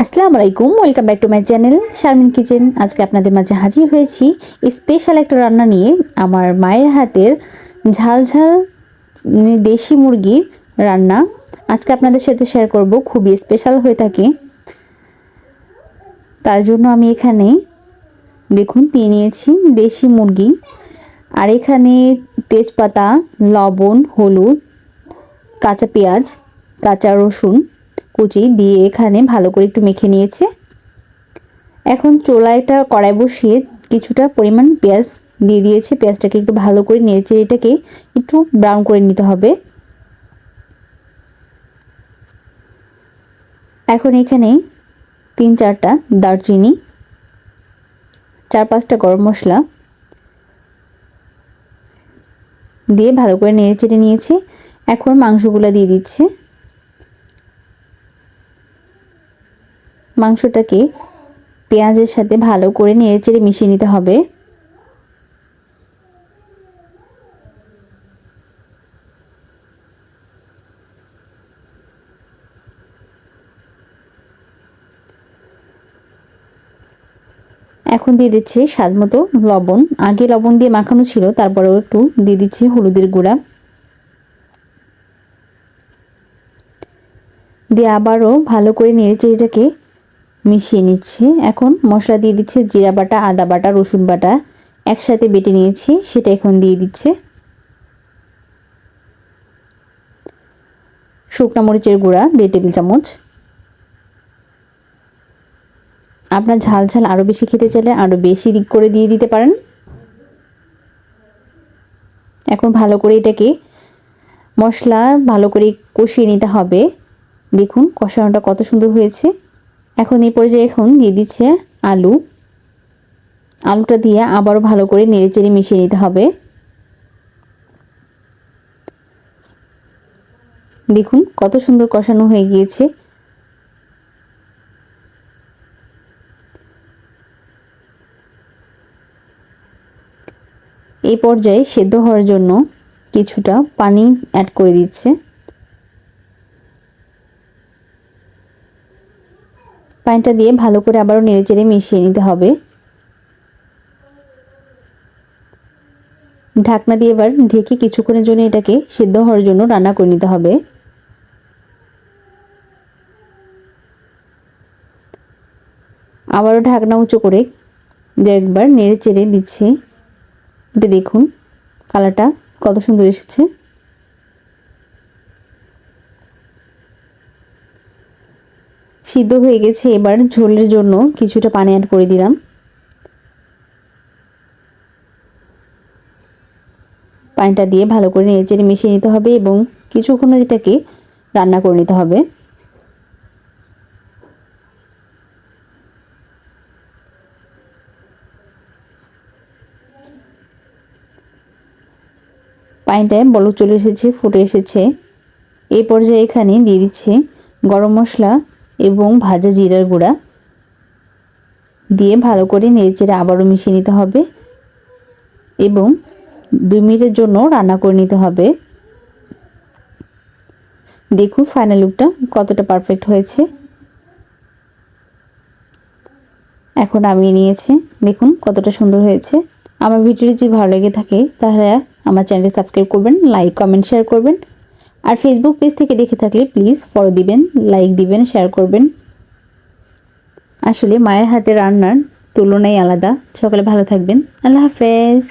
আসসালামু আলাইকুম, welcome back to my channel Sharmin kitchen. আজকে আপনাদের মাঝে হাজির হয়েছি স্পেশাল একটা রান্না নিয়ে। আমার মায়ের হাতের ঝাল ঝাল দেশি মুরগির রান্না আজকে আপনাদের সাথে শেয়ার করব। খুবই স্পেশাল হয়ে থাকে। তার জন্য আমি এখানে দেখুন নিয়েছি দেশি মুরগি, আর এখানে তেজপাতা, লবণ, হলুদ, কাঁচা পেঁয়াজ, কাঁচা রসুন কুচি দিয়ে এখানে ভালো করে একটু মেখে নিয়েছে। এখন চুলাটা কড়াই বসিয়ে কিছুটা পরিমাণ পেঁয়াজ দিয়ে দিয়েছে। পেঁয়াজটাকে একটু ভালো করে নেড়েচেড়ে এটাকে একটু ব্রাউন করে নিতে হবে। এখন এখানে 3-4টা দারচিনি, 4-5টা গরম মশলা দিয়ে ভালো করে নেড়েচেড়ে নিয়েছি। এখন মাংসগুলো দিয়ে দিচ্ছে। মাংসটাকে পেঁয়াজের সাথে ভালো করে নেড়েচেড়ে মিশিয়ে নিতে হবে। এখন দিয়ে দিচ্ছে স্বাদ মতো লবণ। আগে লবণ দিয়ে মাখানো ছিল, তারপরেও একটু দিয়ে দিচ্ছে হলুদের গুঁড়া দিয়ে আবারও ভালো করে নেড়েচেড়ে এটাকে মিশিয়ে নিচ্ছে। এখন মশলা দিয়ে দিচ্ছে জিরা বাটা, আদা বাটা, রসুন বাটা একসাথে বেটে নিয়েছি, সেটা এখন দিয়ে দিচ্ছে। শুকনো মরিচের গুঁড়া 1.5 টেবিল চামচ। আপনার ঝাল ঝাল আরও বেশি খেতে চাইলে আরও বেশি দিক করে দিয়ে দিতে পারেন। এখন ভালো করে এটাকে মশলা ভালো করে কষিয়ে নিতে হবে। দেখুন কষানোটা কত সুন্দর হয়েছে। এখন এই পর্যায়ে এখন দিয়ে দিচ্ছে আলুটা দিয়ে আবারও ভালো করে নেড়েচেড়ে মিশিয়ে নিতে হবে। দেখুন কত সুন্দর কষানো হয়ে গিয়েছে। এই পর্যায়ে সেদ্ধ হওয়ার জন্য কিছুটা পানি অ্যাড করে দিচ্ছে। পানিটা দিয়ে ভালো করে আবারও নেড়েচেড়ে মিশিয়ে নিতে হবে। ঢাকনা দিয়ে এবার ঢেকে কিছুক্ষণের জন্য এটাকে সেদ্ধ হওয়ার জন্য রান্না করে নিতে হবে। আবারও ঢাকনা উঁচু করে একবার নেড়েচেড়ে দিচ্ছে। এটা দেখুন কালারটা কত সুন্দর এসেছে। সিদ্ধ হয়ে গেছে। এবার ঝোলের জন্য কিছুটা পানি অ্যাড করে দিলাম। পানিটা দিয়ে ভালো করে নেড়েচেড়ে মিশিয়ে নিতে হবে এবং কিছুক্ষণ এটাকে রান্না করে নিতে হবে। পানিটায় বলক চলে এসেছে, ফুটে এসেছে। এই পর্যায়ে এখানে দিয়ে দিচ্ছে গরম মশলা এবং ভাজা জিরার গুঁড়া দিয়ে ভালো করে নেড়েচেড়ে আবারও মিশিয়ে নিতে হবে এবং 2 মিনিটের জন্য রান্না করে নিতে হবে। দেখুন ফাইনাল লুকটা কতটা পারফেক্ট হয়েছে। এখন নামিয়ে নিয়েছি। দেখুন কতটা সুন্দর হয়েছে। আমার ভিডিওটি যদি ভালো লেগে থাকে তাহলে আমার চ্যানেলটি সাবস্ক্রাইব করবেন, লাইক, কমেন্ট, শেয়ার করবেন। আর ফেসবুক পেজ থেকে দেখে থাকলে প্লিজ ফলো দিবেন, লাইক দিবেন, শেয়ার করবেন। আসলে মায়ের হাতে রান্নার তুলনাই আলাদা। সকালে ভালো থাকবেন। আল্লাহ হাফেজ।